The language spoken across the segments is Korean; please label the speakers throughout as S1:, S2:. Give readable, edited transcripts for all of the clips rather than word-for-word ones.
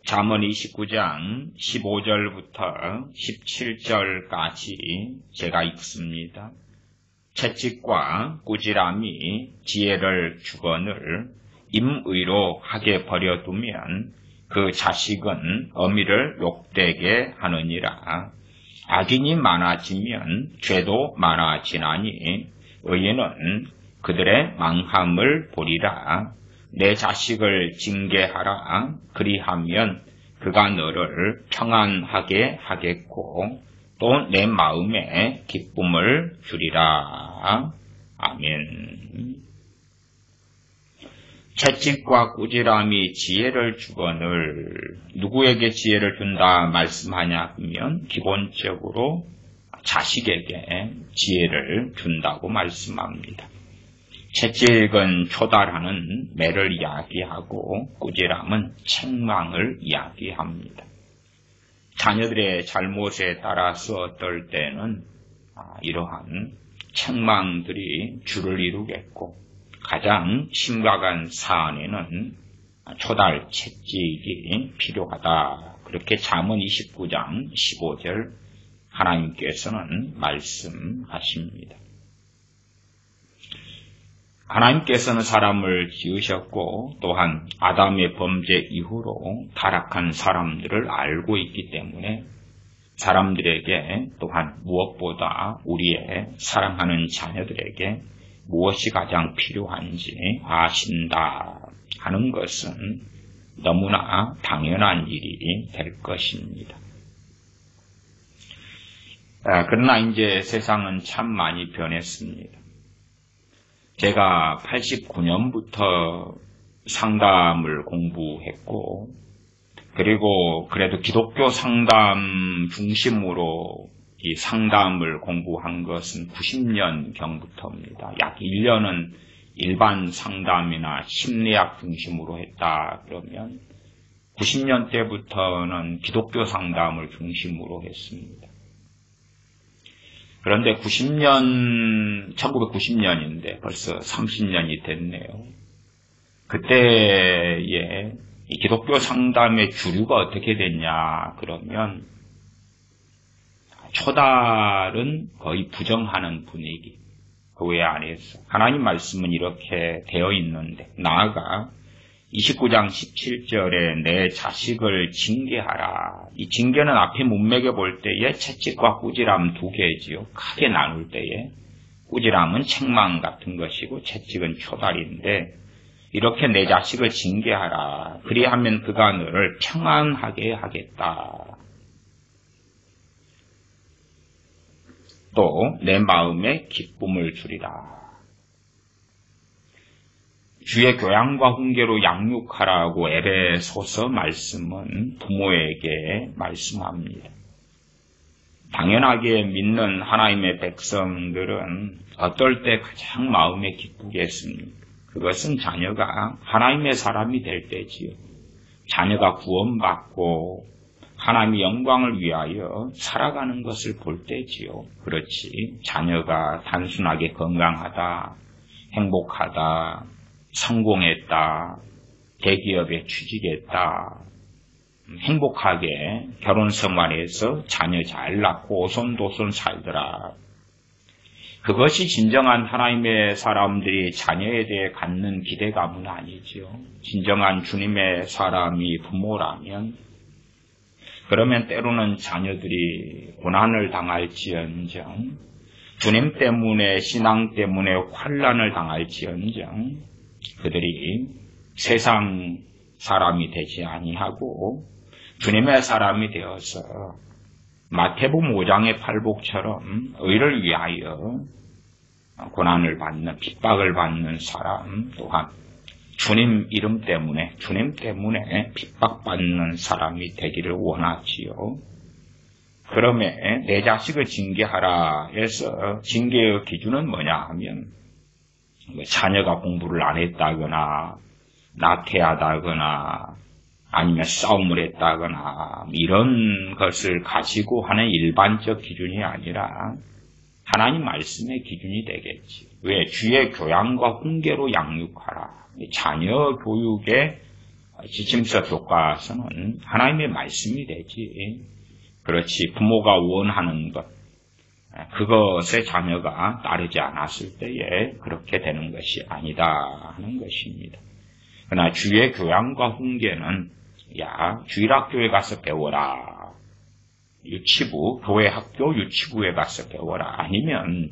S1: 잠언 29장 15절부터 17절까지 제가 읽습니다. 채찍과 꾸지람이 지혜를 주거늘 임의로 하게 버려두면 그 자식은 어미를 욕되게 하느니라. 악인이 많아지면 죄도 많아지나니 의인은 그들의 망함을 보리라. 내 자식을 징계하라. 그리하면 그가 너를 평안하게 하겠고 또 내 마음에 기쁨을 주리라. 아멘. 채찍과 꾸지람이 지혜를 주거늘 누구에게 지혜를 준다 말씀하냐 하면 기본적으로 자식에게 지혜를 준다고 말씀합니다. 채찍은 초달하는 매를 이야기하고 꾸지람은 책망을 이야기합니다. 자녀들의 잘못에 따라서 어떨 때는 이러한 책망들이 주를 이루겠고 가장 심각한 사안에는 초달 채찍이 필요하다. 그렇게 잠언 29장 15절 하나님께서는 말씀하십니다. 하나님께서는 사람을 지으셨고 또한 아담의 범죄 이후로 타락한 사람들을 알고 있기 때문에 사람들에게 또한 무엇보다 우리의 사랑하는 자녀들에게 무엇이 가장 필요한지 아신다 하는 것은 너무나 당연한 일이 될 것입니다. 그러나 이제 세상은 참 많이 변했습니다. 제가 89년부터 상담을 공부했고 그리고 그래도 기독교 상담 중심으로 이 상담을 공부한 것은 90년경부터입니다. 약 1년은 일반 상담이나 심리학 중심으로 했다 그러면 90년 때부터는 기독교 상담을 중심으로 했습니다. 그런데 1990년인데 벌써 30년이 됐네요. 그때의 기독교 상담의 주류가 어떻게 됐냐 그러면 초달은 거의 부정하는 분위기. 그 외 안에서 하나님 말씀은 이렇게 되어 있는데 나아가 29장 17절에 내 자식을 징계하라. 이 징계는 앞에 문맥에 볼 때에 채찍과 꾸지람 두 개지요. 크게 나눌 때에 꾸지람은 책망 같은 것이고 채찍은 초달인데 이렇게 내 자식을 징계하라. 그리하면 그가 너를 평안하게 하겠다. 또 내 마음에 기쁨을 주리라. 주의 교양과 훈계로 양육하라고 에베소서 말씀은 부모에게 말씀합니다. 당연하게 믿는 하나님의 백성들은 어떨 때 가장 마음에 기쁘겠습니까? 그것은 자녀가 하나님의 사람이 될 때지요. 자녀가 구원받고 하나님의 영광을 위하여 살아가는 것을 볼 때지요. 그렇지. 자녀가 단순하게 건강하다, 행복하다, 성공했다, 대기업에 취직했다, 행복하게 결혼생활에서 자녀 잘 낳고 오손도손 살더라. 그것이 진정한 하나님의 사람들이 자녀에 대해 갖는 기대감은 아니지요. 진정한 주님의 사람이 부모라면 그러면 때로는 자녀들이 고난을 당할지언정 주님 때문에 신앙 때문에 환난을 당할지언정 그들이 세상 사람이 되지 아니하고 주님의 사람이 되어서 마태복음 5장의 팔복처럼 의를 위하여 고난을 받는 핍박을 받는 사람 또한 주님 이름 때문에 주님 때문에 핍박받는 사람이 되기를 원하지요. 그러면 내 자식을 징계하라 해서 징계의 기준은 뭐냐 하면 자녀가 공부를 안 했다거나 나태하다거나 아니면 싸움을 했다거나 이런 것을 가지고 하는 일반적 기준이 아니라 하나님 말씀의 기준이 되겠지. 왜? 주의 교양과 훈계로 양육하라. 자녀 교육의 지침서 교과서는 하나님의 말씀이 되지. 그렇지. 부모가 원하는 것, 그것의 자녀가 따르지 않았을 때에 그렇게 되는 것이 아니다 하는 것입니다. 그러나 주의 교양과 훈계는 주일학교에 가서 배워라. 유치부, 교회 학교 유치부에 가서 배워라. 아니면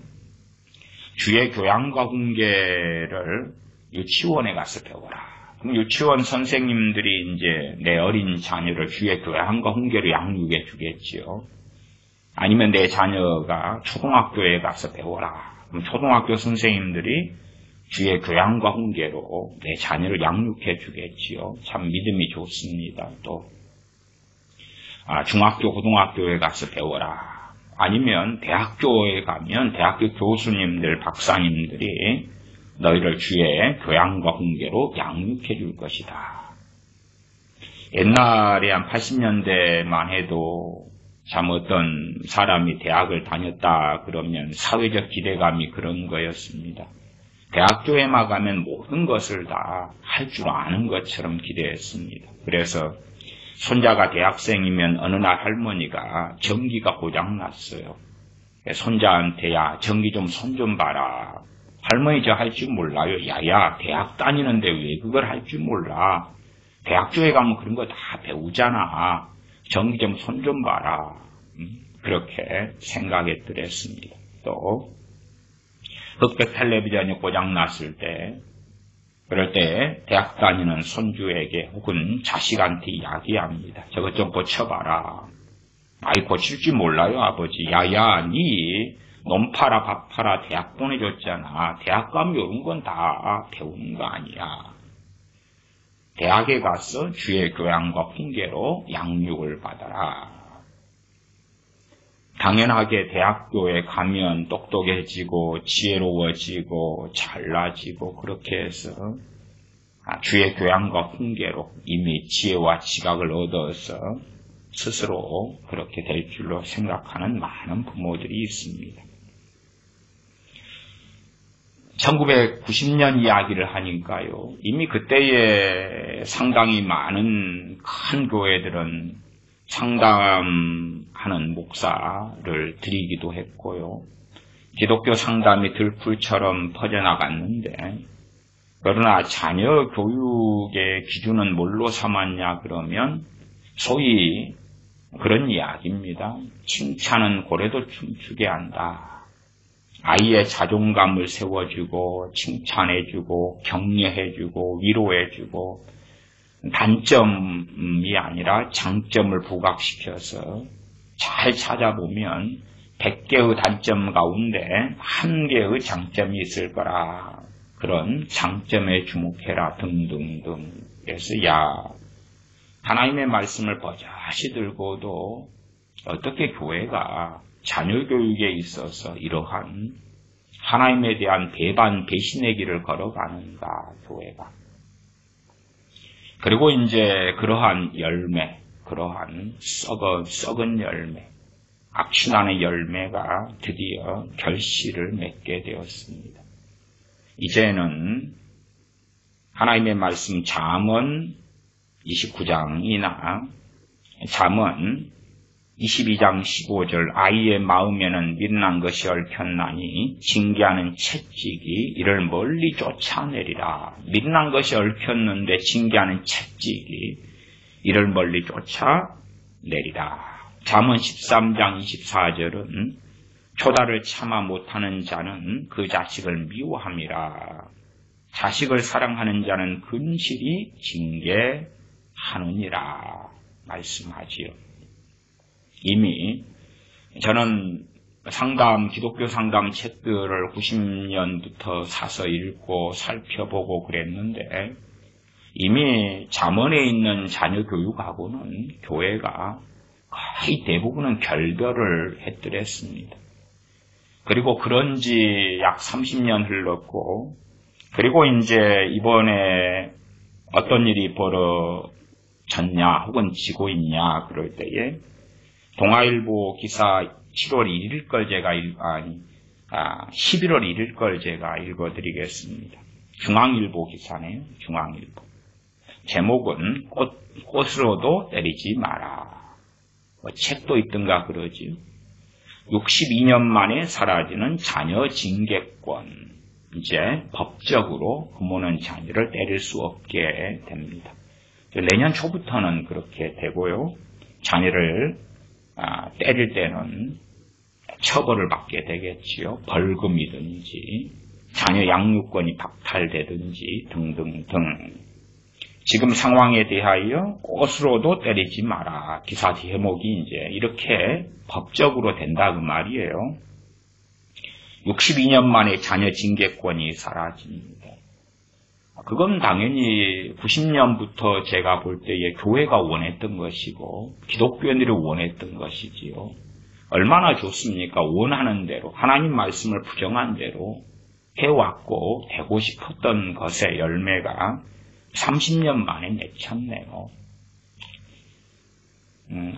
S1: 주의 교양과 훈계를 유치원에 가서 배워라. 그럼 유치원 선생님들이 이제 내 어린 자녀를 주의 교양과 훈계로 양육해 주겠지요. 아니면 내 자녀가 초등학교에 가서 배워라. 그럼 초등학교 선생님들이 주의 교양과 훈계로 내 자녀를 양육해 주겠지요. 참 믿음이 좋습니다. 또 중학교, 고등학교에 가서 배워라. 아니면 대학교에 가면 대학교 교수님들, 박사님들이 너희를 주의 교양과 훈계로 양육해 줄 것이다. 옛날에 한 80년대만 해도 참 어떤 사람이 대학을 다녔다 그러면 사회적 기대감이 그런 거였습니다. 대학교에만 가면 모든 것을 다 할 줄 아는 것처럼 기대했습니다. 그래서 손자가 대학생이면 어느 날 할머니가 전기가 고장났어요. 손자한테 전기 좀 손 좀 봐라. 할머니 저 할 줄 몰라요. 야야 대학 다니는데 왜 그걸 할 줄 몰라. 대학교에 가면 그런 거 다 배우잖아. 전기 좀 손 좀 봐라. 그렇게 생각했더랬습니다. 또 흑백 텔레비전이 고장났을 때 그럴 때 대학 다니는 손주에게 혹은 자식한테 이야기합니다. 저것 좀 고쳐봐라. 아이 고칠 줄 몰라요 아버지. 야야 니 놈 팔아 밥 팔아 대학 보내줬잖아. 대학 가면 이런 건 다 배우는 거 아니야. 대학에 가서 주의 교양과 훈계로 양육을 받아라. 당연하게 대학교에 가면 똑똑해지고 지혜로워지고 잘나지고 그렇게 해서 주의 교양과 훈계로 이미 지혜와 지각을 얻어서 스스로 그렇게 될 줄로 생각하는 많은 부모들이 있습니다. 1990년 이야기를 하니까요. 이미 그때에 상당히 많은 큰 교회들은 상담하는 목사를 드리기도 했고요. 기독교 상담이 들풀처럼 퍼져나갔는데 그러나 자녀 교육의 기준은 뭘로 삼았냐 그러면 소위 그런 이야기입니다. 칭찬은 고래도 춤추게 한다. 아이의 자존감을 세워주고 칭찬해주고 격려해주고 위로해주고 단점이 아니라 장점을 부각시켜서 잘 찾아보면 100개의 단점 가운데 1개의 장점이 있을 거라. 그런 장점에 주목해라 등등등. 그래서 하나님의 말씀을 버젓이 들고도 어떻게 교회가 자녀 교육에 있어서 이러한 하나님에 대한 배반 배신의 길을 걸어가는가 교회가. 그리고 이제 그러한 열매, 그러한 썩은 열매, 악순환의 열매가 드디어 결실을 맺게 되었습니다. 이제는 하나님의 말씀 잠언 29장이나 잠언 22장 15절 아이의 마음에는 미련한 것이 얽혔나니 징계하는 채찍이 이를 멀리 쫓아내리라. 미련한 것이 얽혔는데 징계하는 채찍이 이를 멀리 쫓아내리라. 잠언 13장 24절은 초다를 참아 못하는 자는 그 자식을 미워함이라. 자식을 사랑하는 자는 근실히 징계하느니라 말씀하지요. 이미 저는 기독교 상담 책들을 90년부터 사서 읽고 살펴보고 그랬는데 이미 잠언에 있는 자녀 교육하고는 교회가 거의 대부분은 결별을 했더랬습니다. 그리고 그런지 약 30년 흘렀고 그리고 이제 이번에 어떤 일이 벌어졌냐 혹은 지고 있냐 그럴 때에 동아일보 기사 7월 1일 걸 제가 11월 1일 걸 제가 읽어드리겠습니다. 중앙일보 기사네요. 중앙일보. 제목은 꽃으로도 때리지 마라. 책도 있던가 그러지요. 62년 만에 사라지는 자녀 징계권. 이제 법적으로 부모는 자녀를 때릴 수 없게 됩니다. 내년 초부터는 그렇게 되고요. 자녀를 때릴 때는 처벌을 받게 되겠지요. 벌금이든지 자녀 양육권이 박탈되든지 등등등. 지금 상황에 대하여 꽃으로도 때리지 마라. 기사 제목이 이제 이렇게 법적으로 된다 그 말이에요. 62년 만에 자녀 징계권이 사라집니다. 그건 당연히 90년부터 제가 볼 때에 교회가 원했던 것이고 기독교인들이 원했던 것이지요. 얼마나 좋습니까? 원하는 대로 하나님 말씀을 부정한 대로 해왔고 되고 싶었던 것의 열매가 30년 만에 맺혔네요.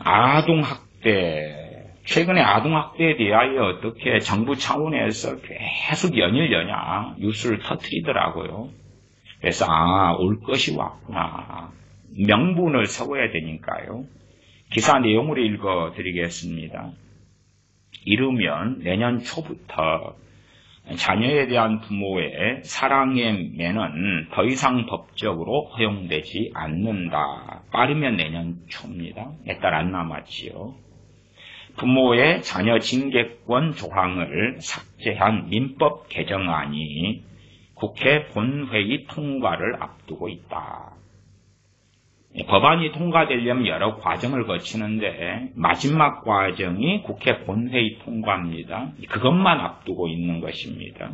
S1: 아동학대. 최근에 아동학대에 대하여 어떻게 정부 차원에서 계속 연일연야 뉴스를 터뜨리더라고요. 그래서 올 것이 왔구나. 명분을 세워야 되니까요. 기사 내용을 읽어드리겠습니다. 이르면 내년 초부터 자녀에 대한 부모의 사랑의 매는 더 이상 법적으로 허용되지 않는다. 빠르면 내년 초입니다. 몇 달 안 남았지요. 부모의 자녀 징계권 조항을 삭제한 민법 개정안이 국회 본회의 통과를 앞두고 있다. 법안이 통과되려면 여러 과정을 거치는데 마지막 과정이 국회 본회의 통과입니다. 그것만 앞두고 있는 것입니다.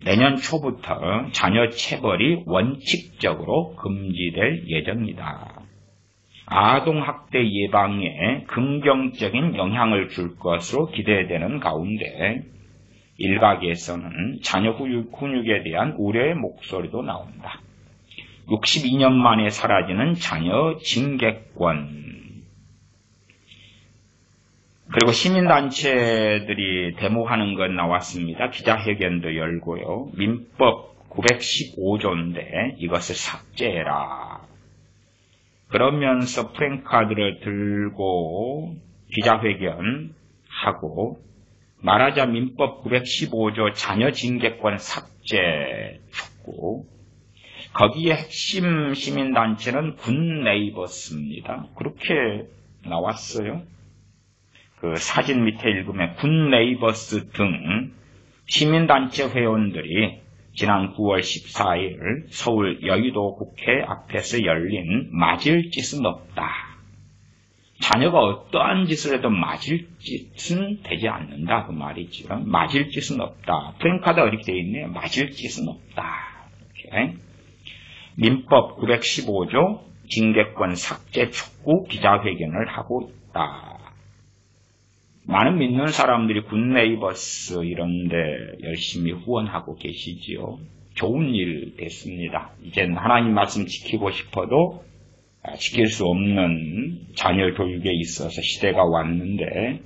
S1: 내년 초부터 자녀 체벌이 원칙적으로 금지될 예정이다. 아동학대 예방에 긍정적인 영향을 줄 것으로 기대되는 가운데 일각에서는 자녀 훈육에 대한 우려의 목소리도 나온다. 62년 만에 사라지는 자녀 징계권. 그리고 시민단체들이 데모하는 건 나왔습니다. 기자회견도 열고요. 민법 915조인데 이것을 삭제해라. 그러면서 프랭카드를 들고 기자회견하고 말하자 민법 915조 자녀 징계권 삭제 촉구. 거기에 핵심 시민단체는 굿네이버스입니다. 그렇게 나왔어요. 그 사진 밑에 읽으면 굿네이버스 등 시민단체 회원들이 지난 9월 14일 서울 여의도 국회 앞에서 열린 맞을 짓은 없다. 자녀가 어떠한 짓을 해도 맞을 짓은 되지 않는다. 그 말이죠. 맞을 짓은 없다. 프랭카드가 이렇게 되어 있네요. 맞을 짓은 없다. 이렇게. 민법 915조 징계권 삭제 촉구 기자회견을 하고 있다. 많은 믿는 사람들이 굿네이버스 이런 데 열심히 후원하고 계시지요. 좋은 일 됐습니다. 이젠 하나님 말씀 지키고 싶어도 지킬 수 없는 자녀 교육에 있어서 시대가 왔는데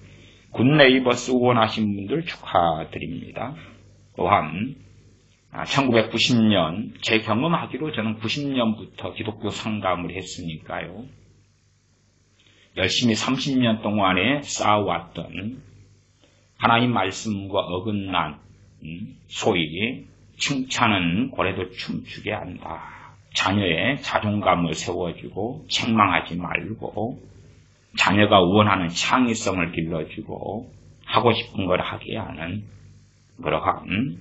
S1: 굿네이버스 후원하신 분들 축하드립니다. 또한 1990년 제 경험하기로 저는 90년부터 기독교 상담을 했으니까요. 열심히 30년 동안에 쌓아왔던 하나님 말씀과 어긋난 소위 칭찬은 고래도 춤추게 한다. 자녀의 자존감을 세워주고 책망하지 말고 자녀가 원하는 창의성을 길러주고 하고 싶은 걸 하게 하는 그러한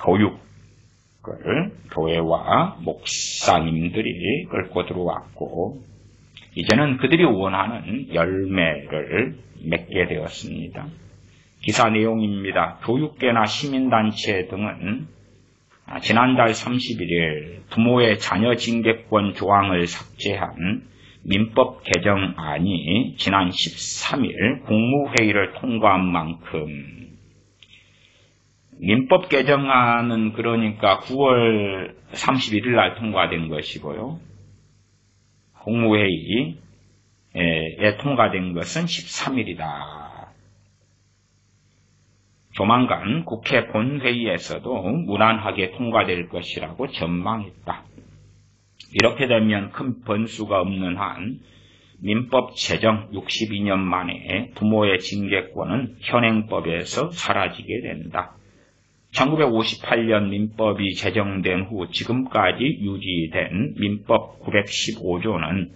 S1: 교육을 교회와 목사님들이 끌고 들어왔고 이제는 그들이 원하는 열매를 맺게 되었습니다. 기사 내용입니다. 교육계나 시민단체 등은 지난달 31일 부모의 자녀 징계권 조항을 삭제한 민법 개정안이 지난 13일 국무회의를 통과한 만큼 민법 개정안은 그러니까 9월 31일 날 통과된 것이고요. 국무회의에 통과된 것은 13일이다. 조만간 국회 본회의에서도 무난하게 통과될 것이라고 전망했다. 이렇게 되면 큰 변수가 없는 한 민법 제정 62년 만에 부모의 징계권은 현행법에서 사라지게 된다. 1958년 민법이 제정된 후 지금까지 유지된 민법 915조는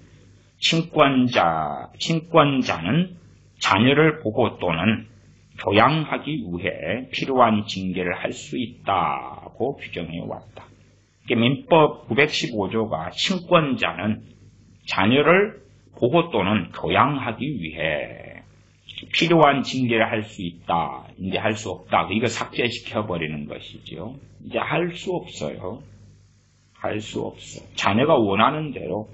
S1: 친권자는 자녀를 보호 또는 교양하기 위해 필요한 징계를 할 수 있다고 규정해 왔다. 민법 915조가 친권자는 자녀를 보호 또는 교양하기 위해 필요한 징계를 할 수 있다. 이제 할 수 없다. 이거 삭제시켜버리는 것이죠. 이제 할 수 없어요. 할 수 없어. 자녀가 원하는 대로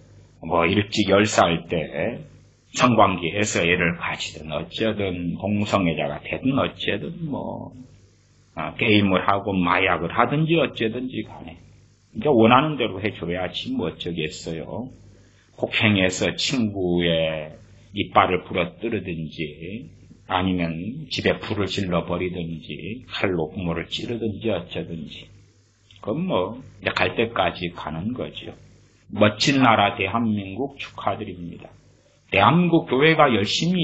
S1: 일찍 10살 때 성관계에서 애를 가지든 어쩌든 동성애자가 되든 어쩌든 게임을 하고 마약을 하든지 어쩌든지 간에 이제 원하는 대로 해줘야지 뭐 어쩌겠어요. 폭행해서 친구의 이빨을 부러뜨리든지 아니면 집에 불을 질러버리든지 칼로 부모를 찌르든지 어쩌든지 그건 이제 갈 때까지 가는 거죠. 멋진 나라 대한민국 축하드립니다. 대한민국 교회가 열심히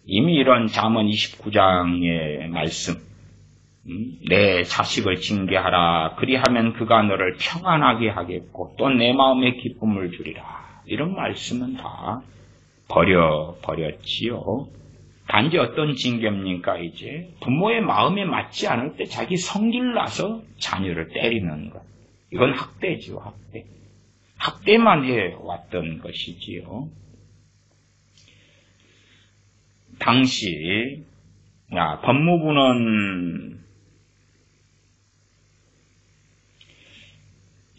S1: 이미 이런 잠언 29장의 말씀 내 자식을 징계하라 그리하면 그가 너를 평안하게 하겠고 또 내 마음에 기쁨을 주리라 이런 말씀은 다 버렸지요. 단지 어떤 징계입니까? 이제 부모의 마음에 맞지 않을 때 자기 성질 나서 자녀를 때리는 것. 이건 학대지요. 학대. 학대만 해왔던 것이지요. 당시 법무부는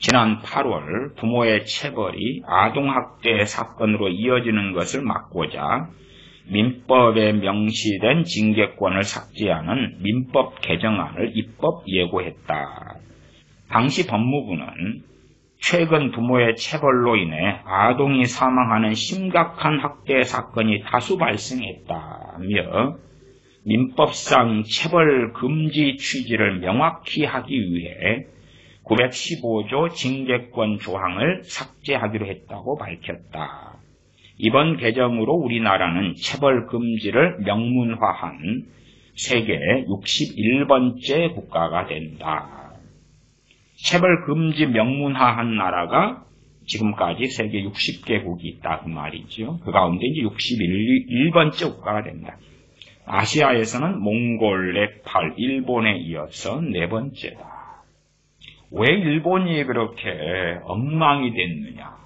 S1: 지난 8월 부모의 체벌이 아동학대 사건으로 이어지는 것을 막고자 민법에 명시된 징계권을 삭제하는 민법 개정안을 입법 예고했다. 당시 법무부는 최근 부모의 체벌로 인해 아동이 사망하는 심각한 학대 사건이 다수 발생했다며 민법상 체벌 금지 취지를 명확히 하기 위해 915조 징계권 조항을 삭제하기로 했다고 밝혔다. 이번 개정으로 우리나라는 체벌 금지를 명문화한 세계 61번째 국가가 된다. 체벌 금지 명문화한 나라가 지금까지 세계 60개국이 있다 그 말이죠. 그 가운데 이제 61번째 국가가 된다. 아시아에서는 몽골, 네팔, 일본에 이어서 4번째다. 왜 일본이 그렇게 엉망이 됐느냐?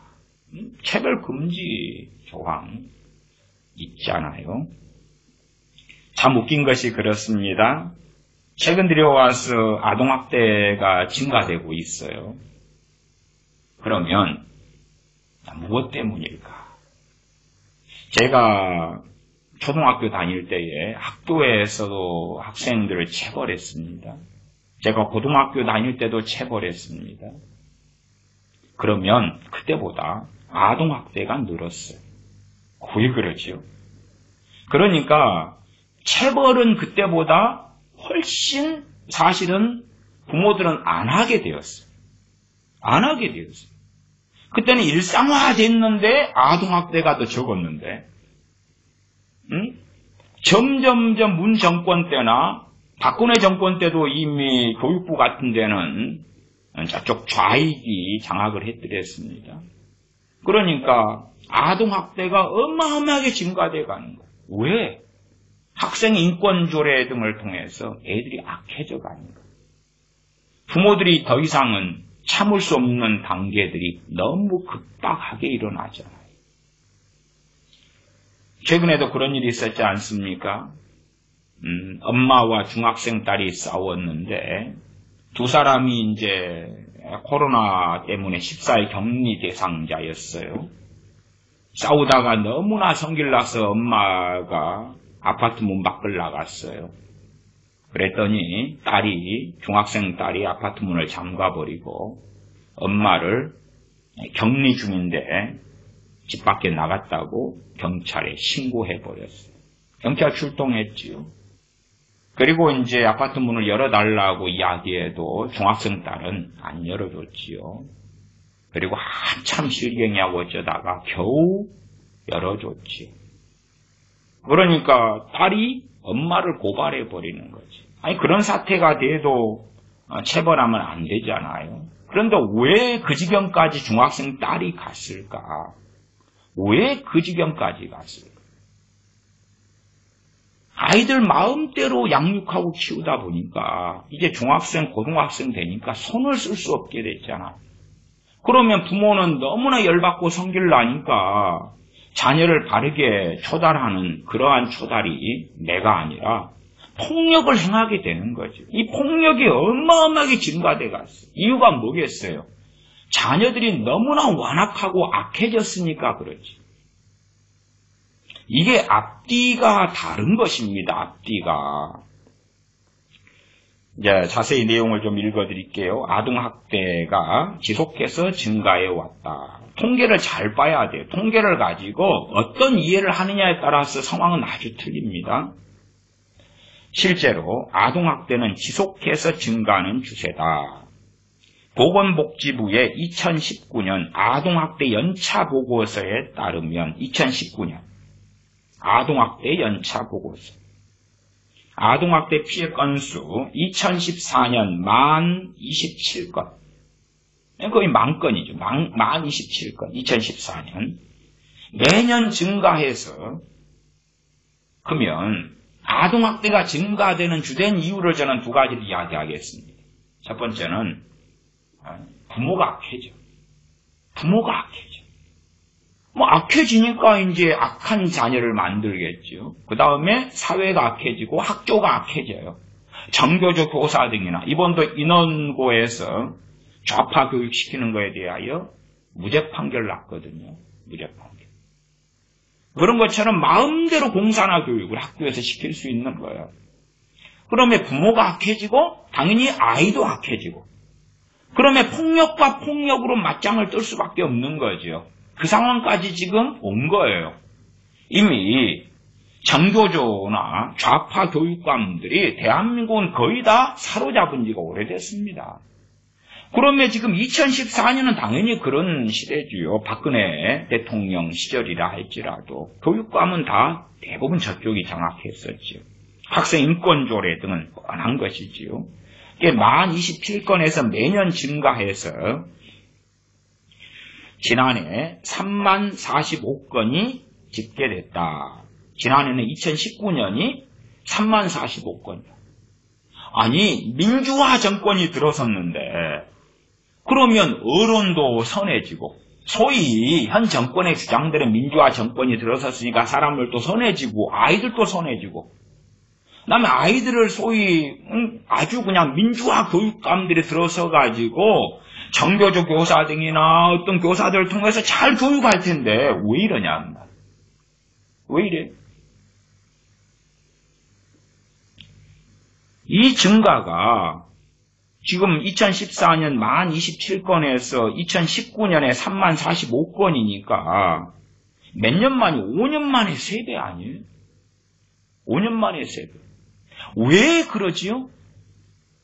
S1: 체벌 금지 조항 있잖아요. 참 웃긴 것이 그렇습니다. 최근 들여와서 아동학대가 증가되고 있어요. 그러면 무엇 때문일까? 제가 초등학교 다닐 때에 학교에서도 학생들을 체벌했습니다. 제가 고등학교 다닐 때도 체벌했습니다. 그러면 그때보다 아동학대가 늘었어요. 왜 그러죠? 그러니까 체벌은 그때보다 훨씬 사실은 부모들은 안 하게 되었어요. 안 하게 되었어요. 그때는 일상화됐는데 아동학대가 더 적었는데 점점점 문 정권 때나 박근혜 정권 때도 이미 교육부 같은 데는 저쪽 좌익이 장악을 해드렸습니다. 그러니까 아동학대가 어마어마하게 증가돼 가는 거예요. 왜? 학생 인권조례 등을 통해서 애들이 악해져 가는 거예요. 부모들이 더 이상은 참을 수 없는 단계들이 너무 급박하게 일어나잖아요. 최근에도 그런 일이 있었지 않습니까? 엄마와 중학생 딸이 싸웠는데 두 사람이 이제 코로나 때문에 14일 격리 대상자였어요. 싸우다가 너무나 성질나서 엄마가 아파트 문 밖을 나갔어요. 그랬더니 중학생 딸이 아파트 문을 잠가버리고 엄마를 격리 중인데 집 밖에 나갔다고 경찰에 신고해버렸어요. 경찰 출동했지요. 그리고 이제 아파트 문을 열어달라고 이야기해도 중학생 딸은 안 열어줬지요. 그리고 한참 실갱이하고 어쩌다가 겨우 열어줬지. 그러니까 딸이 엄마를 고발해버리는 거지. 아니, 그런 사태가 돼도 체벌하면 안 되잖아요. 그런데 왜 그 지경까지 중학생 딸이 갔을까? 왜 그 지경까지 갔을까? 아이들 마음대로 양육하고 키우다 보니까 이제 중학생, 고등학생 되니까 손을 쓸 수 없게 됐잖아. 그러면 부모는 너무나 열받고 성질 나니까 자녀를 바르게 초달하는 그러한 초달이 내가 아니라 폭력을 행하게 되는 거죠. 이 폭력이 어마어마하게 증가돼 갔어요. 이유가 뭐겠어요? 자녀들이 너무나 완악하고 악해졌으니까 그렇지. 이게 앞뒤가 다른 것입니다. 앞뒤가. 이제 자세히 내용을 좀 읽어드릴게요. 아동학대가 지속해서 증가해 왔다. 통계를 잘 봐야 돼요. 통계를 가지고 어떤 이해를 하느냐에 따라서 상황은 아주 틀립니다. 실제로 아동학대는 지속해서 증가하는 추세다. 보건복지부의 2019년 아동학대 연차보고서에 따르면 2019년 아동학대 연차보고서 아동학대 피해 건수 2014년 1027건 거의 만 건이죠. 만 27건 2014년 매년 증가해서 그러면 아동학대가 증가되는 주된 이유를 저는 두 가지를 이야기하겠습니다. 첫 번째는 부모가 악해져. 부모가 악해져. 악해지니까 이제 악한 자녀를 만들겠죠. 그 다음에 사회가 악해지고 학교가 악해져요. 정교조 교사 등이나 이번도 인원고에서 좌파 교육시키는 거에 대하여 무죄 판결 났거든요. 무죄 판결. 그런 것처럼 마음대로 공산화 교육을 학교에서 시킬 수 있는 거예요. 그러면 부모가 악해지고 당연히 아이도 악해지고 그러면 폭력과 폭력으로 맞짱을 뜰 수밖에 없는 거죠. 그 상황까지 지금 온 거예요. 이미 정교조나 좌파 교육감들이 대한민국은 거의 다 사로잡은 지가 오래됐습니다. 그러면 지금 2014년은 당연히 그런 시대지요. 박근혜 대통령 시절이라 할지라도 교육감은 다 대부분 저쪽이 장악했었죠. 학생 인권조례 등은 뻔한 것이지요. 이게 만 27건에서 매년 증가해서 지난해 3만 45건이 집계됐다. 지난해는 2019년이 3만 45건이야. 아니 민주화 정권이 들어섰는데 그러면 언론도 선해지고 소위 현 정권의 주장들은 민주화 정권이 들어섰으니까 사람들도 선해지고 아이들도 선해지고 그다음에 아이들을 소위 아주 그냥 민주화 교육감들이 들어서가지고 정교조 교사 등이나 어떤 교사들을 통해서 잘 교육할 텐데 왜 이러냐. 왜 이래? 이 증가가 지금 2014년 만 27건에서 2019년에 3만 45건이니까 몇 년 만에 5년 만에 3배 아니에요? 5년 만에 3배. 왜 그러지요?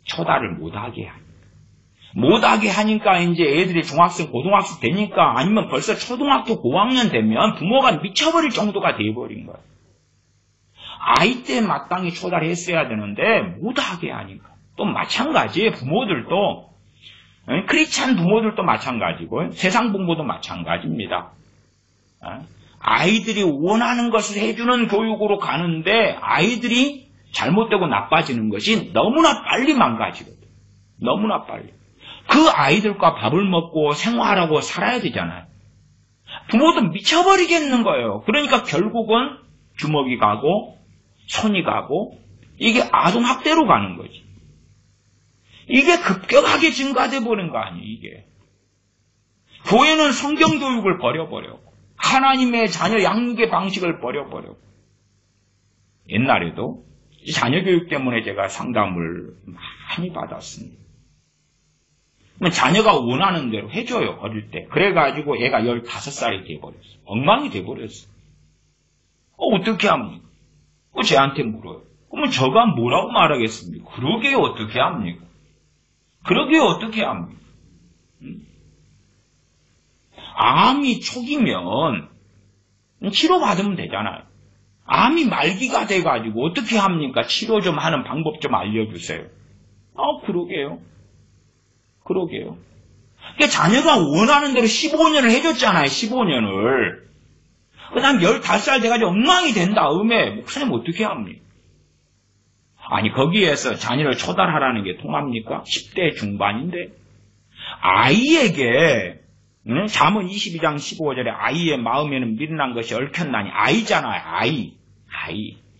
S1: 초달을 못하게 하니까. 못하게 하니까 이제 애들이 중학생, 고등학생 되니까 아니면 벌써 초등학교 고학년 되면 부모가 미쳐버릴 정도가 돼버린 거예요. 아이 때 마땅히 초달했어야 되는데 못하게 하니까. 또 마찬가지예요. 부모들도 크리스찬 부모들도 마찬가지고 세상 부모도 마찬가지입니다. 아이들이 원하는 것을 해주는 교육으로 가는데 아이들이 잘못되고 나빠지는 것이 너무나 빨리 망가지거든. 너무나 빨리. 그 아이들과 밥을 먹고 생활하고 살아야 되잖아요. 부모도 미쳐버리겠는 거예요. 그러니까 결국은 주먹이 가고 손이 가고 이게 아동학대로 가는 거지. 이게 급격하게 증가돼 버린 거 아니에요, 이게. 교회는 성경교육을 버려버렸고, 하나님의 자녀 양육의 방식을 버려버렸고, 옛날에도 자녀 교육 때문에 제가 상담을 많이 받았습니다. 자녀가 원하는 대로 해줘요, 어릴 때. 그래가지고 애가 15살이 돼버렸어. 엉망이 돼버렸어. 어떻게 합니까? 쟤한테 물어요. 그러면 저가 뭐라고 말하겠습니까? 그러게요, 어떻게 합니까? 그러게요, 어떻게 합니까? 암이 초기면 치료받으면 되잖아요. 암이 말기가 돼가지고 어떻게 합니까? 치료 좀 하는 방법 좀 알려주세요. 그러게요. 그러니까 자녀가 원하는 대로 15년을 해줬잖아요. 15년을. 그 다음 15살 돼가지고 엉망이 된 다음에 목사님 어떻게 합니까? 아니 거기에서 자녀를 초달하라는 게 통합니까? 10대 중반인데 아이에게 잠언 22장 15절에 아이의 마음에는 미련한 것이 얽혔나니 아이잖아요.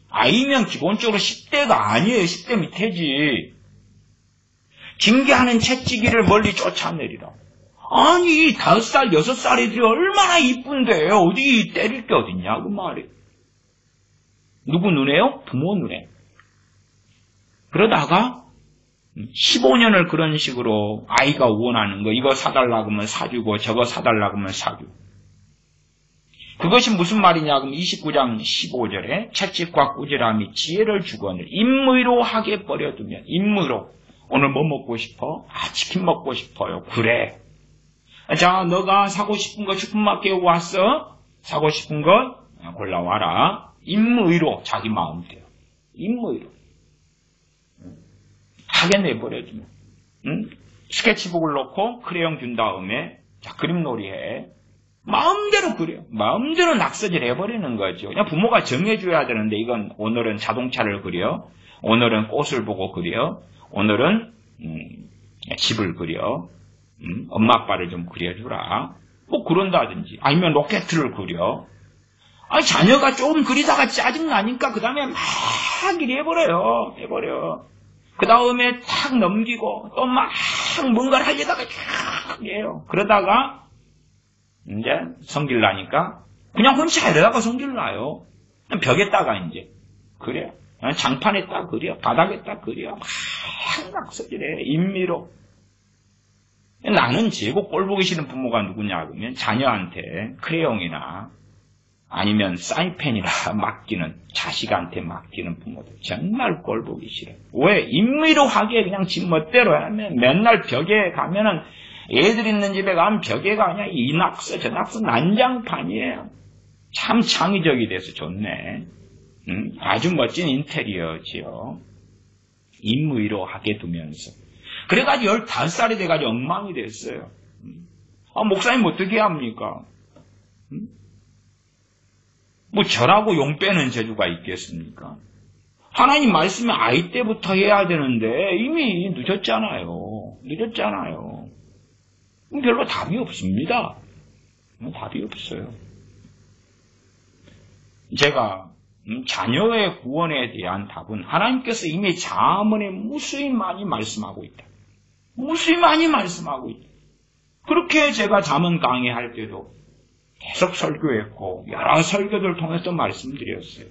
S1: 아이면 기본적으로 10대가 아니에요. 10대 밑에지. 징계하는 채찍이를 멀리 쫓아내리라. 아니 5살 6살 애들이 얼마나 이쁜데 어디 때릴 게 어딨냐 그 말이. 누구 눈에요? 부모 눈에. 그러다가 15년을 그런 식으로 아이가 원하는 거 이거 사달라고 하면 사주고 저거 사달라고 하면 사주고. 그것이 무슨 말이냐 그러면 29장 15절에 채찍과 꾸지람이 지혜를 주거늘 임의로 하게 버려두면 임의로 오늘 뭐 먹고 싶어? 치킨 먹고 싶어요. 그래. 자 너가 사고 싶은 거 슈퍼마켓에 왔어? 사고 싶은 거 골라와라. 임의로 자기 마음대로 임의로 하게 내버려주면 스케치북을 놓고 크레용 준 다음에 자 그림놀이 해. 마음대로 그려. 마음대로 낙서질 해버리는 거죠. 그냥 부모가 정해줘야 되는데 이건 오늘은 자동차를 그려. 오늘은 꽃을 보고 그려. 오늘은 집을 그려. 엄마 아빠를 좀 그려주라. 뭐 그런다든지 아니면 로켓을 그려. 아니 자녀가 조금 그리다가 짜증나니까 그 다음에 막 해버려. 그 다음에 탁 넘기고 또 막 뭔가를 하려다가 쫙 해요. 그러다가 이제 성질 나니까 그냥 혼자 이러다가 성질 나요. 벽에다가 이제 그래요. 장판에다가 그려. 바닥에다가 그려. 막 낙서질해. 임미로. 나는 제고 꼴보기 싫은 부모가 누구냐 그러면 자녀한테 크레용이나 아니면 사인펜이나 맡기는 자식한테 맡기는 부모들 정말 꼴보기 싫어요. 왜? 임의로 하기에 그냥 지 멋대로 하면 맨날 벽에 가면은 애들 있는 집에 가면 벽에가 그냥 이 낙서 저 낙서 난장판이에요. 참 창의적이 돼서 좋네. 아주 멋진 인테리어지요. 임의로 하게 두면서. 그래가지고 15살이 돼가지고 엉망이 됐어요. 목사님 어떻게 합니까? 뭐 절하고 용 빼는 재주가 있겠습니까? 하나님 말씀에 아이 때부터 해야 되는데 이미 늦었잖아요. 별로 답이 없습니다. 답이 없어요. 제가 자녀의 구원에 대한 답은 하나님께서 이미 잠언에 무수히 많이 말씀하고 있다. 그렇게 제가 잠언 강의할 때도 계속 설교했고 여러 설교들 통해서 말씀드렸어요.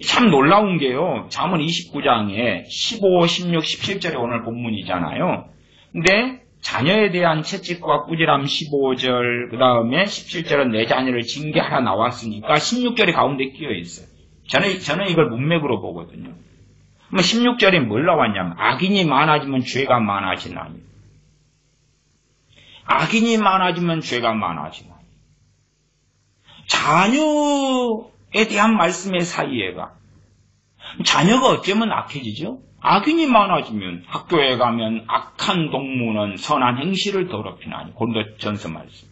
S1: 참 놀라운 게요. 잠언 29장에 15, 16, 17절에 오늘 본문이잖아요. 근데 자녀에 대한 채찍과 꾸지람 15절, 그 다음에 17절은 내 자녀를 징계하라 나왔으니까 16절이 가운데 끼어 있어요. 저는 이걸 문맥으로 보거든요. 16절에 뭘 나왔냐면 악인이 많아지면 죄가 많아지나니. 악인이 많아지면 죄가 많아지나니. 자녀에 대한 말씀의 사이에가 자녀가 어쩌면 악해지죠? 악인이 많아지면 학교에 가면 악한 동무는 선한 행실을 더럽히나니. 고린도전서 말씀.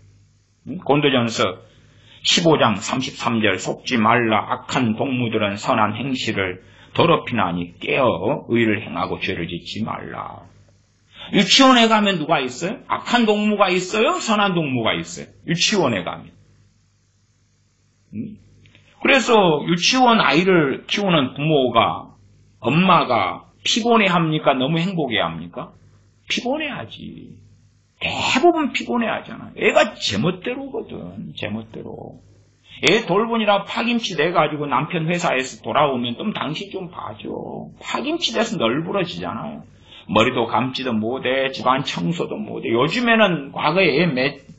S1: 고린도전서 15장 33절 속지 말라. 악한 동무들은 선한 행실을 더럽히나니 깨어 의를 행하고 죄를 짓지 말라. 유치원에 가면 누가 있어요? 악한 동무가 있어요? 선한 동무가 있어요? 유치원에 가면. 그래서 유치원 아이를 키우는 부모가 엄마가 피곤해합니까? 너무 행복해합니까? 피곤해하지. 대부분 피곤해하잖아. 애가 제멋대로거든. 제멋대로. 애 돌보느라 파김치 돼가지고 남편 회사에서 돌아오면 좀 당신 좀 봐줘. 파김치 돼서 널브러지잖아요. 머리도 감지도 못해. 집안 청소도 못해. 요즘에는 과거에 애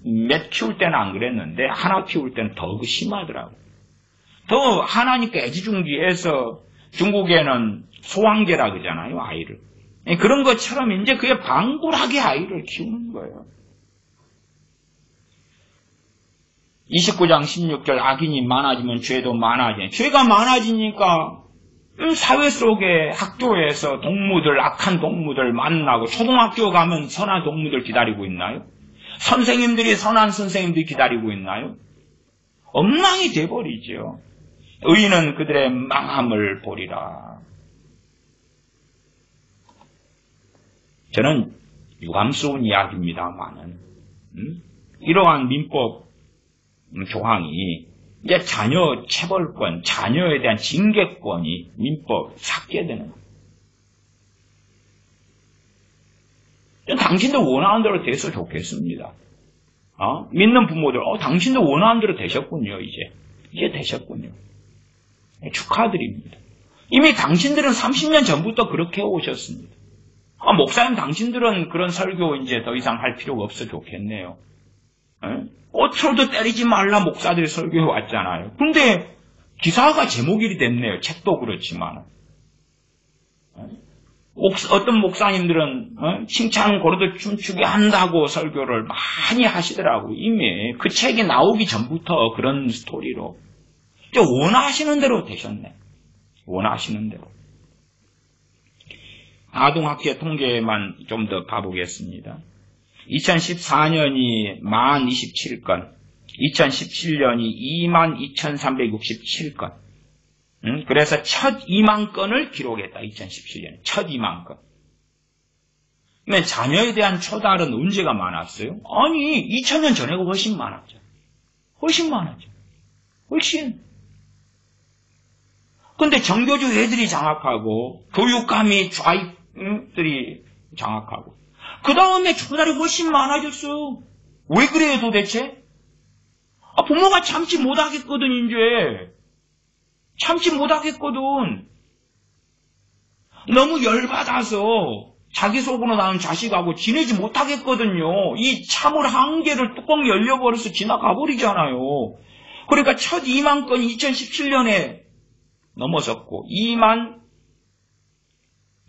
S1: 몇 키울 때는 안 그랬는데 하나 키울 때는 더 심하더라고. 더 하나니까 애지중지해서 중국에는 소황제라 그러잖아요. 아이를. 그런 것처럼 이제 그게 방불하게 아이를 키우는 거예요. 29장 16절 악인이 많아지면 죄도 많아지네. 죄가 많아지니까 사회 속에 학교에서 동무들, 악한 동무들 만나고 초등학교 가면 선한 동무들 기다리고 있나요? 선생님들이 선한 선생님들이 기다리고 있나요? 엉망이 돼버리죠. 의인은 그들의 망함을 보리라. 저는 유감스러운 이야기입니다만은 이러한 민법 조항이 이제 자녀 체벌권, 자녀에 대한 징계권이 민법 삭게 되는 거예요. 당신도 원하는 대로 돼서 좋겠습니다. 믿는 부모들, 당신도 원하는 대로 되셨군요, 이제 되셨군요. 축하드립니다. 이미 당신들은 30년 전부터 그렇게 오셨습니다. 목사님, 당신들은 그런 설교 이제 더 이상 할 필요가 없어 좋겠네요. 꽃으로도 때리지 말라 목사들이 설교해 왔잖아요. 근데 기사가 제목이 됐네요. 책도 그렇지만. 어떤 목사님들은 칭찬 고르듯 춤추게 한다고 설교를 많이 하시더라고요. 이미 그 책이 나오기 전부터 그런 스토리로. 원하시는 대로 되셨네. 원하시는 대로. 아동학대 통계만 좀 더 봐보겠습니다. 2014년이 1027건, 2017년이 22,367건. 그래서 첫 2만 건을 기록했다. 2017년에 첫 2만 건. 그러면 자녀에 대한 초달은 언제가 많았어요? 아니 2000년 전에가 훨씬 많았죠. 훨씬 많았죠. 훨씬. 근데 정교조 애들이 장악하고 교육감이 좌익들이 장악하고 그 다음에 초달이 훨씬 많아졌어요. 왜 그래요 도대체? 부모가 참지 못하겠거든 이제. 참지 못하겠거든. 너무 열받아서 자기 속으로 나온 자식하고 지내지 못하겠거든요. 이 참을 한계를 뚜껑 열려버려서 지나가 버리잖아요. 그러니까 첫 2만 건이 2017년에 넘어섰고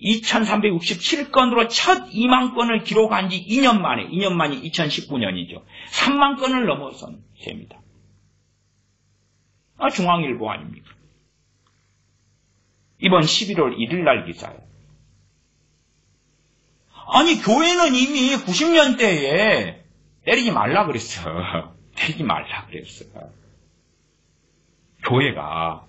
S1: 22,367건으로 첫 2만 건을 기록한 지 2년 만이 2019년이죠. 3만 건을 넘어선 셈입니다. 중앙일보 아닙니까? 이번 11월 1일 날 기사예요. 아니 교회는 이미 90년대에 때리지 말라 그랬어요. 때리지 말라 그랬어요. 교회가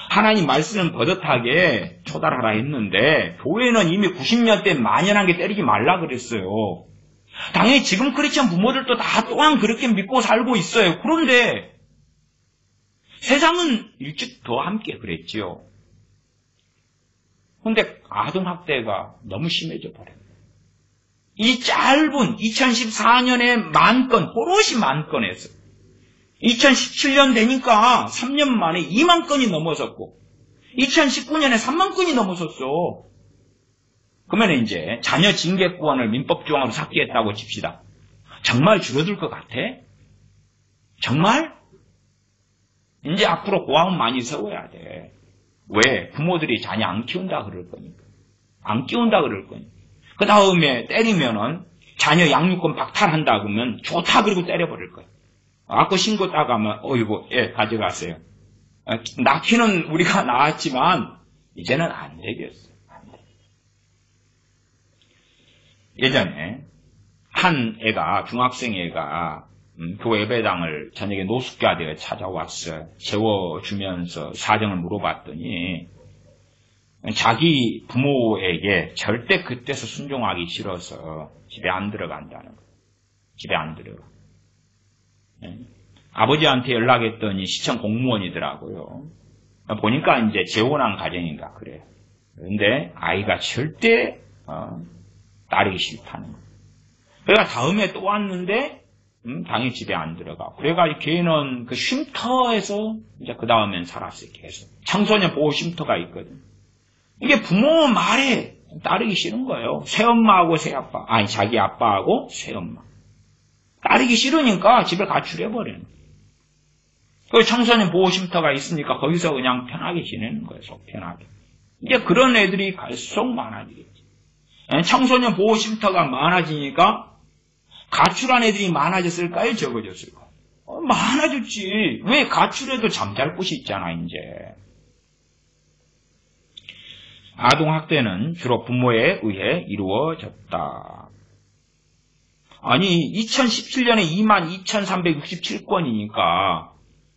S1: 하나님 말씀은 버젓하게 초달하라 했는데 교회는 이미 90년대 만연한 게 때리지 말라 그랬어요. 당연히 지금 크리스천 부모들도 다 또한 그렇게 믿고 살고 있어요. 그런데 세상은 일찍 더 함께 그랬지요. 그런데 아동학대가 너무 심해져 버려요. 이 짧은 2014년에 10,000건, 오롯이 10,000건에서 2017년 되니까 3년 만에 2만 건이 넘어섰고 2019년에 3만 건이 넘어섰어. 그러면 이제 자녀 징계권을 민법조항으로 삭제했다고 칩시다. 정말 줄어들 것 같아? 정말? 이제 앞으로 고함은 많이 세워야 돼. 왜? 부모들이 자녀 안 키운다 그럴 거니까. 안 키운다 그럴 거니까. 그 다음에 때리면은 자녀 양육권 박탈한다 그러면 좋다 그리고 때려버릴 거야. 아까 신고 따가면 어이구 가져가세요. 낳기는 우리가 낳았지만 이제는 안 되겠어. 안 돼. 예전에 한 애가 중학생 애가 교회 예배당을 저녁에 노숙자되어 찾아왔어요. 재워주면서 사정을 물어봤더니 자기 부모에게 절대 그때서 순종하기 싫어서 집에 안 들어간다는 거예요. 집에 안 들어가. 아버지한테 연락했더니 시청 공무원이더라고요. 보니까 이제 재혼한 가정인가 그래요. 그런데 아이가 절대 따르기 싫다는 거예요. 그래가 다음에 또 왔는데 당연히 집에 안 들어가. 그래가지고 걔는 그 쉼터에서 이제 그 다음엔 살았어요. 계속 청소년 보호 쉼터가 있거든. 이게 부모 말에 따르기 싫은 거예요. 새엄마하고 새아빠, 아니 자기 아빠하고 새엄마 따르기 싫으니까 집에 가출해버리는 거예요. 그 청소년 보호 쉼터가 있으니까 거기서 그냥 편하게 지내는 거예요. 속 편하게. 이제 그런 애들이 갈수록 많아지겠지. 청소년 보호 쉼터가 많아지니까 가출한 애들이 많아졌을까요? 적어졌을까요? 많아졌지. 왜? 가출해도 잠잘 곳이 있잖아, 이제. 아동학대는 주로 부모에 의해 이루어졌다. 아니, 2017년에 22,367건이니까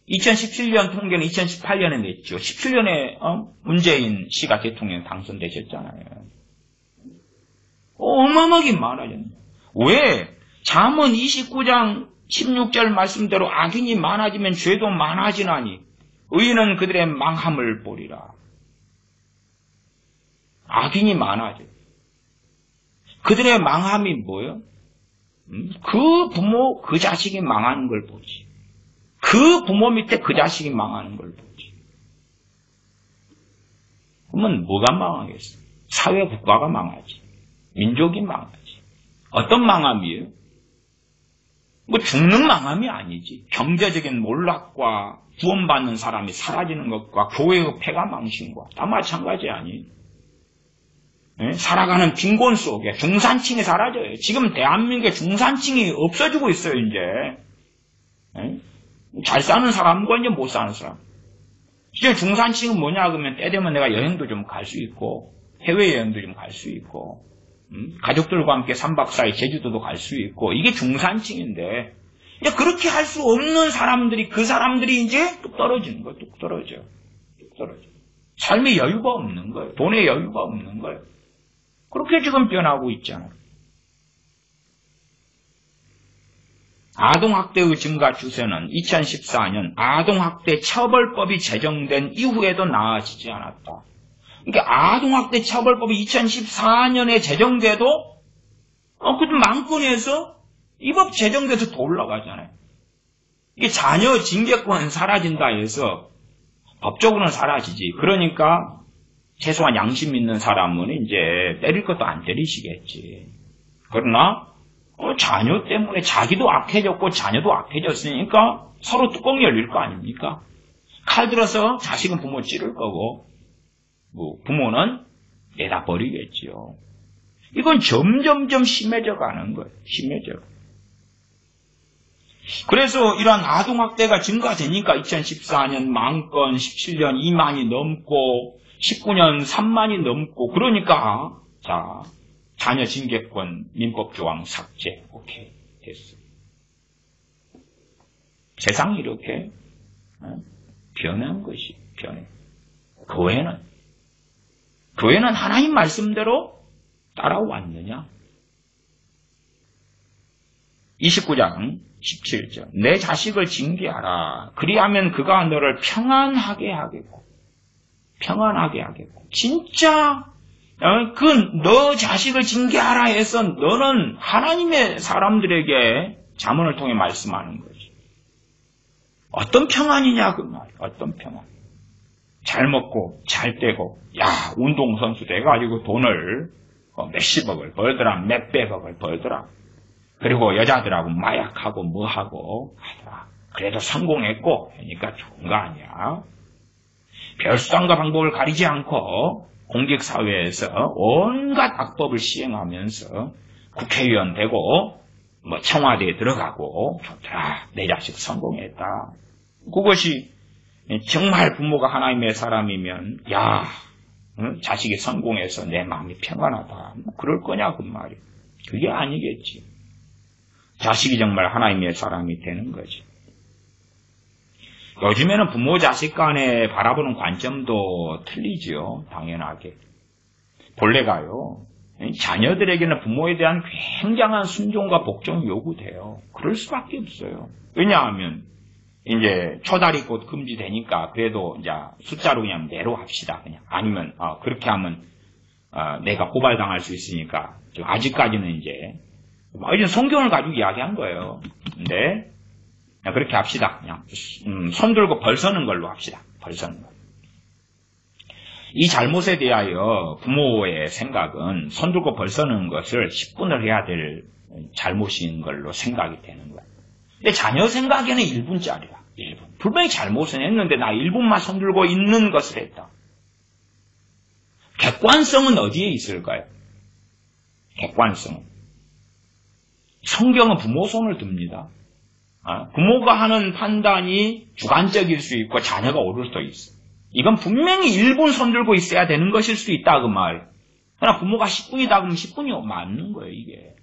S1: 2017년 통계는 2018년에 냈죠. 17년에 문재인 씨가 대통령 당선되셨잖아요. 어마어마하게 많아졌네. 왜? 잠언 29장 16절 말씀대로 악인이 많아지면 죄도 많아지나니 의인은 그들의 망함을 보리라. 악인이 많아져. 그들의 망함이 뭐예요? 그 부모, 그 자식이 망하는 걸 보지. 그 부모 밑에 그 자식이 망하는 걸 보지. 그러면 뭐가 망하겠어? 사회 국가가 망하지. 민족이 망하지. 어떤 망함이에요? 뭐 죽는 망함이 아니지. 경제적인 몰락과 구원받는 사람이 사라지는 것과 교회의 폐가 망신과 다 마찬가지 아니에요. 살아가는 빈곤 속에 중산층이 사라져요. 지금 대한민국의 중산층이 없어지고 있어요, 이제. 잘 사는 사람과 이제 못 사는 사람. 이제 중산층은 뭐냐, 그러면 때 되면 내가 여행도 좀 갈 수 있고, 해외여행도 좀 갈 수 있고, 가족들과 함께 3박 4일 제주도도 갈 수 있고, 이게 중산층인데, 이제 그렇게 할 수 없는 사람들이, 그 사람들이 이제 뚝 떨어지는 거예요. 뚝 떨어져. 뚝 떨어져. 삶의 여유가 없는 거예요. 돈의 여유가 없는 거예요. 그렇게 지금 변하고 있잖아요. 아동학대의 증가 추세는 2014년 아동학대 처벌법이 제정된 이후에도 나아지지 않았다. 그러니까 아동학대 처벌법이 2014년에 제정돼도 그 망권에서 이 법 제정돼서 더 올라가잖아요. 이게 자녀 징계권 사라진다 해서 법적으로는 사라지지. 그러니까 최소한 양심 있는 사람은 이제 때릴 것도 안 때리시겠지. 그러나 자녀 때문에 자기도 악해졌고 자녀도 악해졌으니까 서로 뚜껑이 열릴 거 아닙니까? 칼 들어서 자식은 부모 찌를 거고 부모는 내다 버리겠지요. 이건 점점점 심해져 가는 거예요. 심해져. 그래서 이러한 아동학대가 증가되니까 2014년 10,000건, 17년 2만이 넘고 19년 3만이 넘고 그러니까 자 자녀 징계권 민법 조항 삭제 오케이 됐어요. 세상이 이렇게 변한 것이 변해. 교회는 하나님 말씀대로 따라왔느냐? 29장 17절 내 자식을 징계하라. 그리하면 그가 너를 평안하게 하겠고 진짜 너 자식을 징계하라 해서 너는 하나님의 사람들에게 잠언을 통해 말씀하는 거지. 어떤 평안이냐 그 말. 어떤 평안. 잘 먹고 잘 떼고 운동선수 돼가지고 돈을 몇십억을 벌더라. 몇백억을 벌더라. 그리고 여자들하고 마약하고 뭐하고 하더라. 그래도 성공했고 그러니까 좋은 거 아니야. 별수단과 방법을 가리지 않고 공직사회에서 온갖 악법을 시행하면서 국회의원 되고 청와대에 들어가고 좋더라. 내 자식 성공했다. 그것이 정말 부모가 하나님의 사람이면 자식이 성공해서 내 마음이 평안하다. 그럴 거냐 그 말이. 그게 아니겠지. 자식이 정말 하나님의 사람이 되는 거지. 요즘에는 부모 자식 간에 바라보는 관점도 틀리지요. 당연하게. 본래가요. 자녀들에게는 부모에 대한 굉장한 순종과 복종이 요구돼요. 그럴 수밖에 없어요. 왜냐하면 이제 초다리 곧 금지되니까 그래도 이제 숫자로 그냥 내로 합시다. 그냥 아니면 그렇게 하면 내가 고발당할 수 있으니까 아직까지는 이제 성경을 가지고 이야기한 거예요. 근데 그렇게 합시다. 그냥 손 들고 벌서는 걸로 합시다. 벌서는 걸. 이 잘못에 대하여 부모의 생각은 손 들고 벌서는 것을 10분을 해야 될 잘못인 걸로 생각이 되는 거야. 근데 자녀 생각에는 1분짜리야. 1분. 분명히 잘못은 했는데 나 1분만 손 들고 있는 것을 했다. 객관성은 어디에 있을까요? 객관성은. 성경은 부모 손을 듭니다. 부모가 하는 판단이 주관적일 수 있고 자녀가 오를 수도 있어. 이건 분명히 일본 손들고 있어야 되는 것일 수 있다 그 말. 그러나 부모가 10분이다 그러면 10분이 맞는 거예요 이게.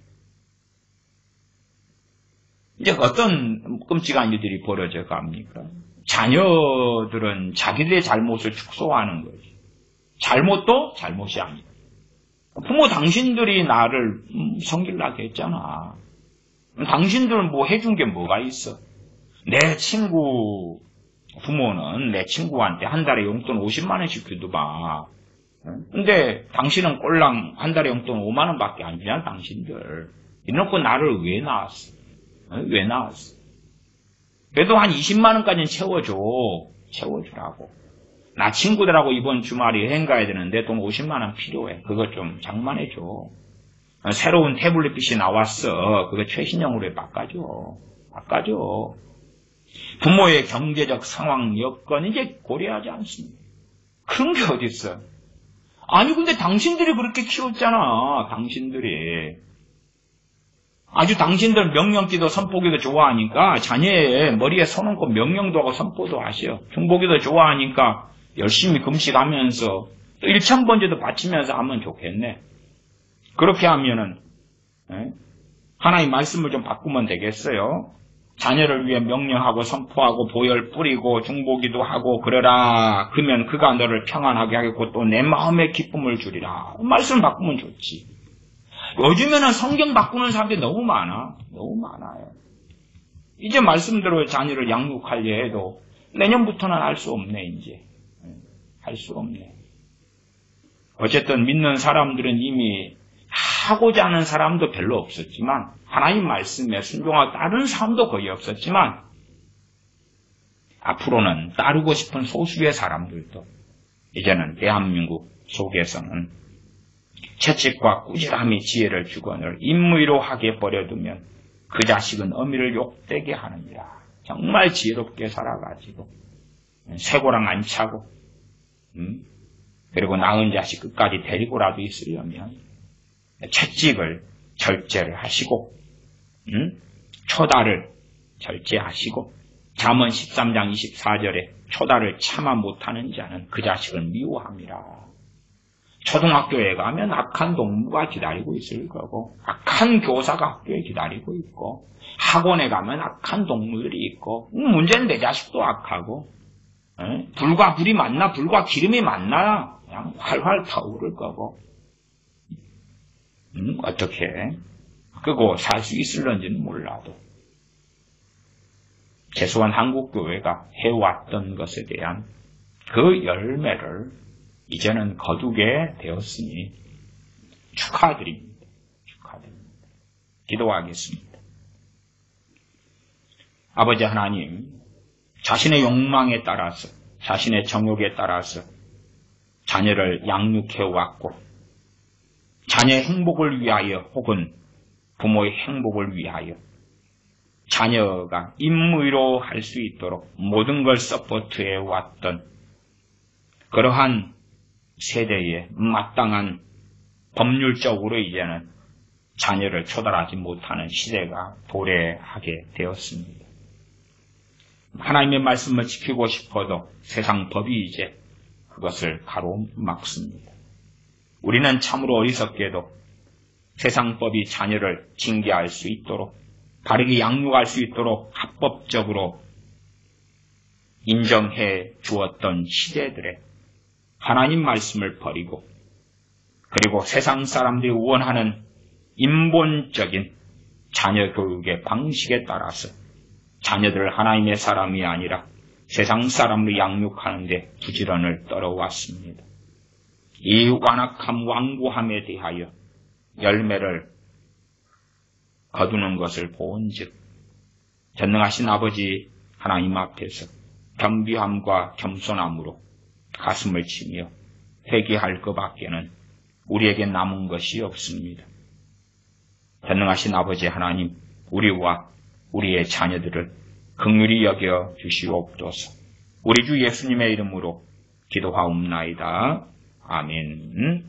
S1: 이제 어떤 끔찍한 일들이 벌어져 갑니까? 자녀들은 자기들의 잘못을 축소하는 거지. 잘못도 잘못이 아니다. 부모 당신들이 나를 섬기려고 했잖아. 당신들은 뭐 해준 게 뭐가 있어? 내 친구 부모는 내 친구한테 한 달에 용돈 50만 원씩 주더만. 근데 당신은 꼴랑 한 달에 용돈 5만 원밖에 안 주냐 당신들. 이놓고 나를 왜 낳았어? 왜 낳았어? 그래도 한 20만 원까지는 채워주라고. 나 친구들하고 이번 주말에 여행 가야 되는데 돈 50만 원 필요해. 그거 좀 장만해줘. 새로운 태블릿 PC 나왔어. 그거 최신형으로 바꿔줘. 부모의 경제적 상황 여건 이제 고려하지 않습니다. 그런 게 어딨어. 아니 근데 당신들이 그렇게 키웠잖아. 당신들이. 아주 당신들 명령기도 선포기도 좋아하니까 자녀의 머리에 손 얹고 명령도 하고 선포도 하셔. 중보기도 좋아하니까 열심히 금식하면서 또 일천번제도 바치면서 하면 좋겠네. 그렇게 하면은 하나님 말씀을 좀 바꾸면 되겠어요. 자녀를 위해 명령하고 선포하고 보혈 뿌리고 중보기도 하고 그러라. 그러면 그가 너를 평안하게 하겠고 또 내 마음의 기쁨을 주리라. 말씀 바꾸면 좋지. 요즘에는 성경 바꾸는 사람들이 너무 많아요. 이제 말씀대로 자녀를 양육하려 해도 내년부터는 할 수 없네 이제. 할 수 없네. 어쨌든 믿는 사람들은 이미 하고자 하는 사람도 별로 없었지만 하나님 말씀에 순종하고 따르는 사람도 거의 없었지만 앞으로는 따르고 싶은 소수의 사람들도 이제는 대한민국 속에서는 채찍과 꾸지람이 지혜를 주거늘 인무이로 하게 버려두면 그 자식은 어미를 욕되게 하느니라. 정말 지혜롭게 살아가지고 쇠고랑 안 차고 그리고 낳은 자식 끝까지 데리고라도 있으려면 채찍을 절제를 하시고 초다를 절제하시고 잠언 13장 24절에 초다를 참아 못하는 자는 그 자식을 미워함이라. 초등학교에 가면 악한 동무가 기다리고 있을 거고 악한 교사가 학교에 기다리고 있고 학원에 가면 악한 동무들이 있고 문제는 내 자식도 악하고 불과 불이 만나 불과 기름이 만나 그냥 활활 타오를 거고 어떻게 끄고 살 수 있을런지는 몰라도 최소한 한국교회가 해왔던 것에 대한 그 열매를 이제는 거두게 되었으니 축하드립니다. 기도하겠습니다. 아버지 하나님, 자신의 욕망에 따라서 자신의 정욕에 따라서 자녀를 양육해왔고 자녀의 행복을 위하여 혹은 부모의 행복을 위하여 자녀가 임무로 할 수 있도록 모든 걸 서포트해 왔던 그러한 세대에 마땅한 법률적으로 이제는 자녀를 초달하지 못하는 시대가 도래하게 되었습니다. 하나님의 말씀을 지키고 싶어도 세상 법이 이제 그것을 가로막습니다. 우리는 참으로 어리석게도 세상 법이 자녀를 징계할 수 있도록 바르게 양육할 수 있도록 합법적으로 인정해 주었던 시대들에 하나님 말씀을 버리고 그리고 세상 사람들이 원하는 인본적인 자녀 교육의 방식에 따라서 자녀들을 하나님의 사람이 아니라 세상 사람으로 양육하는 데 부지런을 떨어왔습니다. 이 완악함 완고함에 대하여 열매를 거두는 것을 본즉 전능하신 아버지 하나님 앞에서 겸비함과 겸손함으로 가슴을 치며 회개할 것밖에는 우리에게 남은 것이 없습니다. 전능하신 아버지 하나님, 우리와 우리의 자녀들을 긍휼히 여겨 주시옵소서. 우리 주 예수님의 이름으로 기도하옵나이다. 아멘.